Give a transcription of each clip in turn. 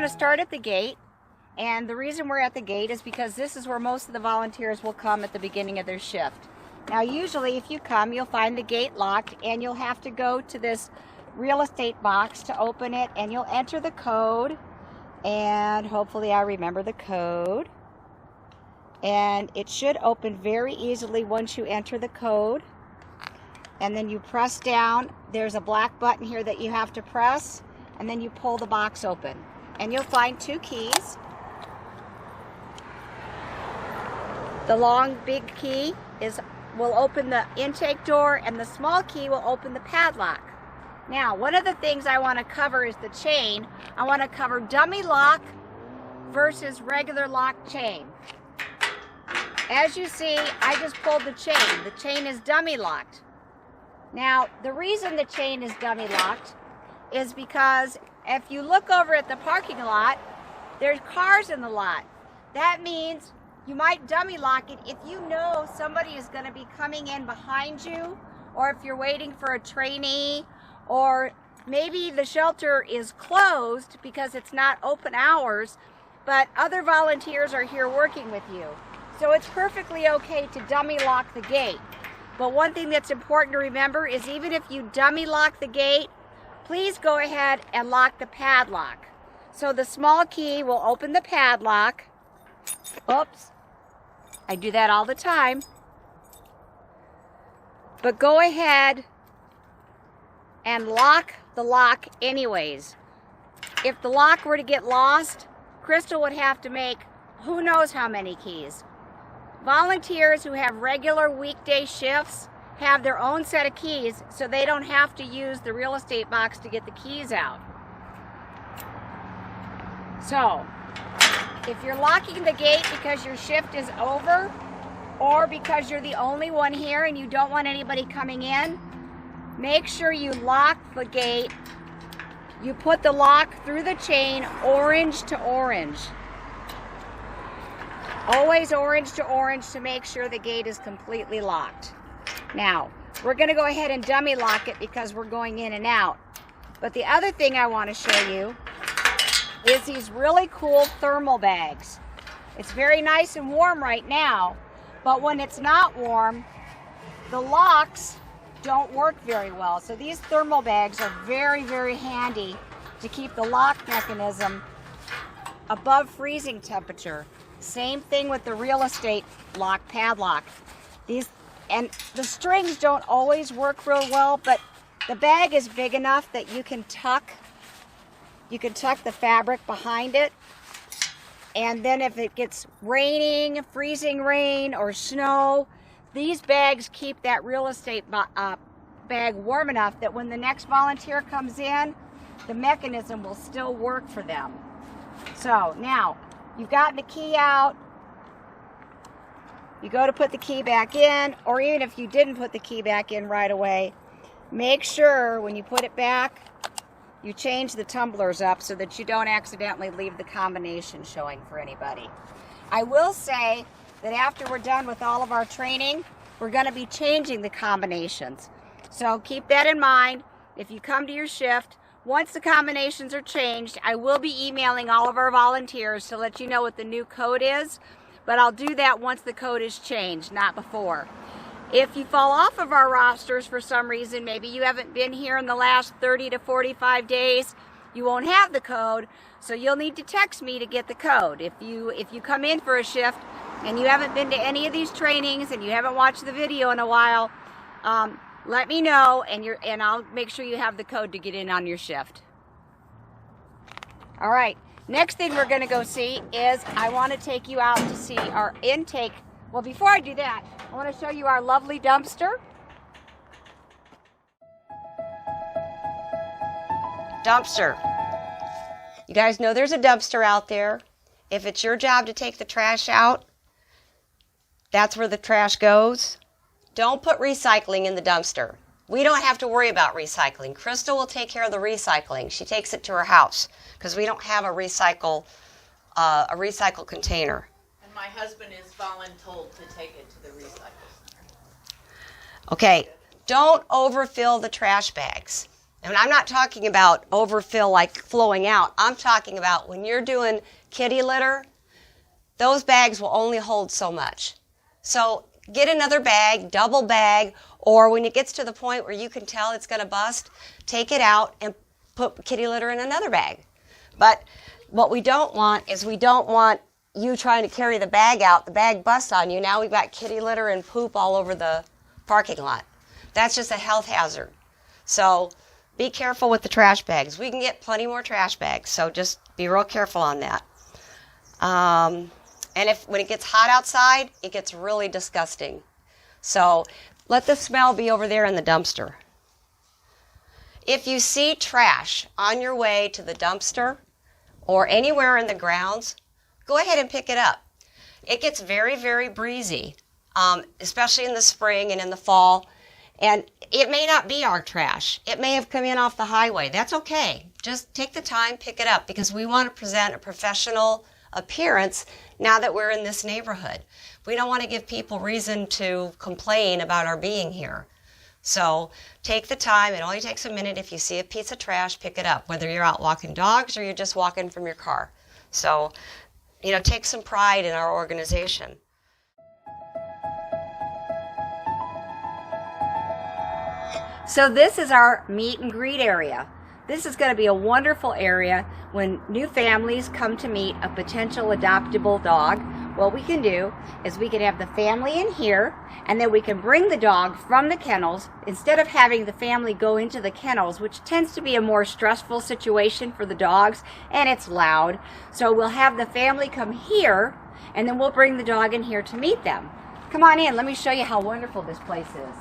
going to start at the gate. And the reason we're at the gate is because this is where most of the volunteers will come at the beginning of their shift. Now usually if you come, you'll find the gate locked and you'll have to go to this real estate box to open it, and you'll enter the code, and hopefully I remember the code. And it should open very easily once you enter the code. And then you press down. There's a black button here that you have to press, and then you pull the box open. And you'll find 2 keys. The long big key will open the intake door, and the small key will open the padlock. Now, one of the things I want to cover is the chain. I want to cover dummy lock versus regular lock chain. As you see, I just pulled the chain. The chain is dummy locked. Now, the reason the chain is dummy locked is because if you look over at the parking lot, there's cars in the lot. That means you might dummy lock it if you know somebody is going to be coming in behind you, or if you're waiting for a trainee, or maybe the shelter is closed because it's not open hours, but other volunteers are here working with you. So it's perfectly okay to dummy lock the gate. But one thing that's important to remember is even if you dummy lock the gate, please go ahead and lock the padlock. So the small key will open the padlock. Oops, I do that all the time. But go ahead and lock the lock anyways. If the lock were to get lost, Crystal would have to make who knows how many keys. Volunteers who have regular weekday shifts have their own set of keys, so they don't have to use the real estate box to get the keys out. So, if you're locking the gate because your shift is over, or because you're the only one here and you don't want anybody coming in, make sure you lock the gate. You put the lock through the chain orange to orange. Always orange to orange to make sure the gate is completely locked. Now, we're going to go ahead and dummy lock it because we're going in and out. But the other thing I want to show you is these really cool thermal bags. It's very nice and warm right now, but when it's not warm, the locks don't work very well. So these thermal bags are very, very handy to keep the lock mechanism above freezing temperature. Same thing with the real estate lock padlock. And the strings don't always work real well, but the bag is big enough that you can tuck the fabric behind it. And then if it gets raining, freezing rain, or snow, these bags keep that real estate bag warm enough that when the next volunteer comes in, the mechanism will still work for them. So now, you've gotten the key out. You go to put the key back in, or even if you didn't put the key back in right away, make sure when you put it back, you change the tumblers up so that you don't accidentally leave the combination showing for anybody. I will say that after we're done with all of our training, we're going to be changing the combinations. So keep that in mind. If you come to your shift, once the combinations are changed, I will be emailing all of our volunteers to let you know what the new code is, but I'll do that once the code is changed, not before. If you fall off of our rosters for some reason, maybe you haven't been here in the last 30 to 45 days, you won't have the code, so you'll need to text me to get the code. If you come in for a shift and you haven't been to any of these trainings and you haven't watched the video in a while, let me know, and I'll make sure you have the code to get in on your shift. All right, next thing we're going to go see is I want to take you out to see our intake. Well, before I do that, I want to show you our lovely dumpster. Dumpster. You guys know there's a dumpster out there. If it's your job to take the trash out, that's where the trash goes. Don't put recycling in the dumpster. We don't have to worry about recycling. Crystal will take care of the recycling. She takes it to her house because we don't have a recycle container. And my husband is voluntold to take it to the recycle center. Okay, don't overfill the trash bags. And I'm not talking about overfill like flowing out. I'm talking about when you're doing kitty litter, those bags will only hold so much. So get another bag, double bag, or when it gets to the point where you can tell it's going to bust, take it out and put kitty litter in another bag. But what we don't want is we don't want you trying to carry the bag out, the bag busts on you. Now we've got kitty litter and poop all over the parking lot. That's just a health hazard. So be careful with the trash bags. We can get plenty more trash bags, so just be real careful on that. And when it gets hot outside, it gets really disgusting. So let the smell be over there in the dumpster. If you see trash on your way to the dumpster or anywhere in the grounds, go ahead and pick it up. It gets very, very breezy, especially in the spring and in the fall. And it may not be our trash. It may have come in off the highway. That's okay. Just take the time, pick it up, because we want to present a professional appearance now that we're in this neighborhood. We don't want to give people reason to complain about our being here. So take the time. It only takes a minute. If you see a piece of trash, pick it up, whether you're out walking dogs or you're just walking from your car. So, take some pride in our organization. So this is our meet and greet area. This is going to be a wonderful area when new families come to meet a potential adoptable dog. What we can do is we can have the family in here, and then we can bring the dog from the kennels instead of having the family go into the kennels, which tends to be a more stressful situation for the dogs, and it's loud. So we'll have the family come here, and then we'll bring the dog in here to meet them. Come on in, let me show you how wonderful this place is.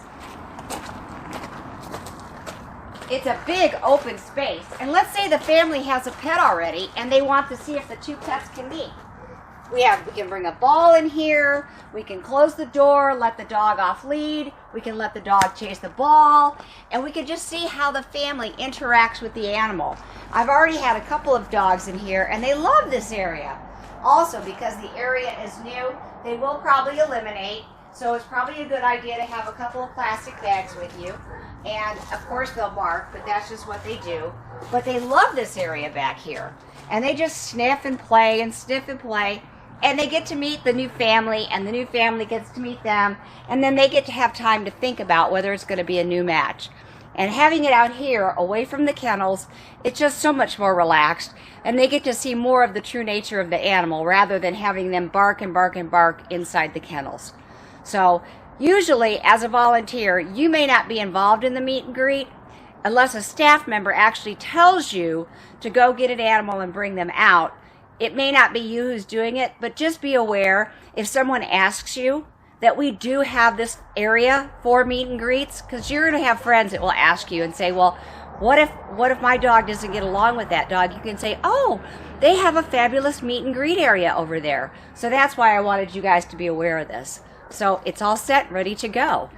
It's a big open space, and let's say the family has a pet already and they want to see if the two pets can meet. We can bring a ball in here, we can close the door, let the dog off lead, we can let the dog chase the ball, and we can just see how the family interacts with the animal. I've already had a couple of dogs in here and they love this area. Also, because the area is new, they will probably eliminate, so it's probably a good idea to have a couple of plastic bags with you. And of course they'll bark, but that's just what they do. But they love this area back here. And they just sniff and play and sniff and play. And they get to meet the new family, and the new family gets to meet them. And then they get to have time to think about whether it's going to be a new match. And having it out here, away from the kennels, it's just so much more relaxed. And they get to see more of the true nature of the animal rather than having them bark and bark and bark inside the kennels. So usually, as a volunteer, you may not be involved in the meet and greet unless a staff member actually tells you to go get an animal and bring them out. It may not be you who's doing it, but just be aware if someone asks you that we do have this area for meet and greets, because you're going to have friends that will ask you and say, well, what if my dog doesn't get along with that dog? You can say, oh, they have a fabulous meet and greet area over there. So that's why I wanted you guys to be aware of this. So it's all set, ready to go.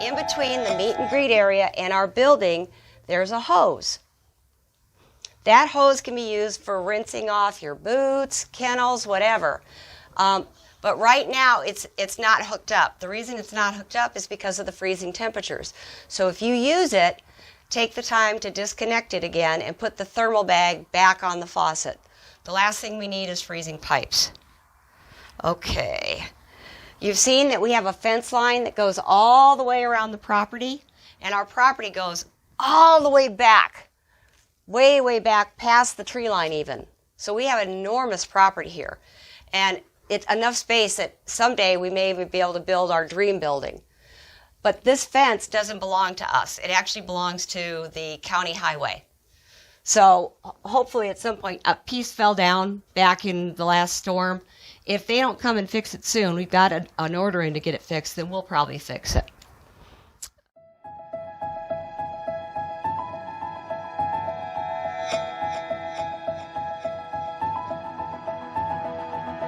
In between the meet and greet area and our building, there's a hose. That hose can be used for rinsing off your boots, kennels, whatever. But right now, it's not hooked up. The reason it's not hooked up is because of the freezing temperatures. So if you use it, take the time to disconnect it again and put the thermal bag back on the faucet. The last thing we need is freezing pipes. Okay. You've seen that we have a fence line that goes all the way around the property, and our property goes all the way back, way back past the tree line even. So we have an enormous property here. And it's enough space that someday we may even be able to build our dream building. But this fence doesn't belong to us. It actually belongs to the county highway. So hopefully at some point a piece fell down back in the last storm. If they don't come and fix it soon, we've got an order in to get it fixed, then we'll probably fix it.